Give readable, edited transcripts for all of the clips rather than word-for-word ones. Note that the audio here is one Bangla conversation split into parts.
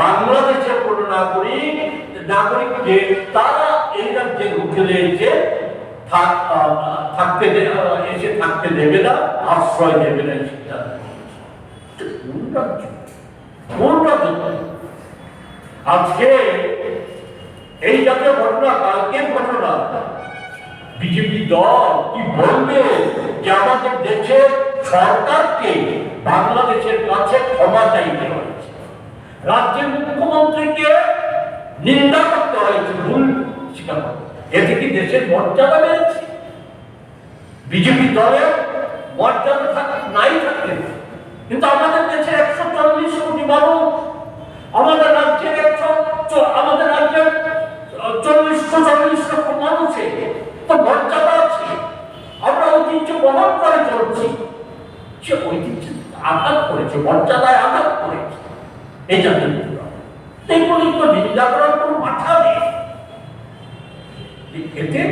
বাংলাদেশের কোন নাগরিককে তারা এই রাজ্যে ঢুকে দিয়েছে, এসে থাকতে দেবে না, আশ্রয় দেবে না। আজকে এই জাতীয় ঘটনা, কালকের ঘটনা, বিজেপি দল কি বলবে যে আমাদের দেশের সরকারকে বাংলাদেশের কাছে ক্ষমা চাইতে হয়েছে, রাজ্যের মুখ্যমন্ত্রীকে নিন্দা করতে হয়েছে, ভুল স্বীকার করতে। এতে কি দেশের মর্যাদা বেড়েছে? বিজেপি দলের মর্যাদা নাই থাকতে, কিন্তু আমাদের দেশে 140 কোটি মানুষ, আমাদের রাজ্যের 40 লক্ষ মানুষের তো মর্যাদা আছে, আমরা ঐতিহ্য বহন করে চলছি। সে ঐতিহ্য আঘাত করেছে, মর্যাদায় আঘাত করেছে এই জাতীয় এইগুলি তো নিন্দা করার কোনো মাথা নেই। এতে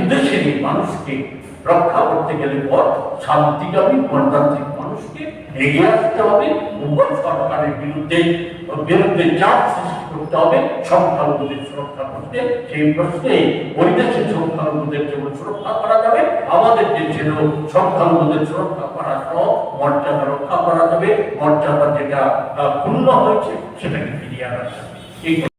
দেশের মানুষকে রক্ষা করতে গেলে পর শান্তিকামী গণতান্ত্রিক মানুষকে এগিয়ে আসতে হবে, মুঘল সরকারের বিরুদ্ধে চাপ সৃষ্টি করতে হবে, সংখ্যালঘুদের সুরক্ষা করতে। সেই প্রশ্নে ওই দেশের সংখ্যালঘুদের যেমন সুরক্ষা করা যাবে, আমাদের দেশেরও সংখ্যালঘুদের সুরক্ষা করা সহ মর্যাদা রক্ষা করা যাবে, মর্যাদা যেটা ক্ষুণ্ণ হয়েছে সেটাকে ফিরিয়ে আনা যাবে।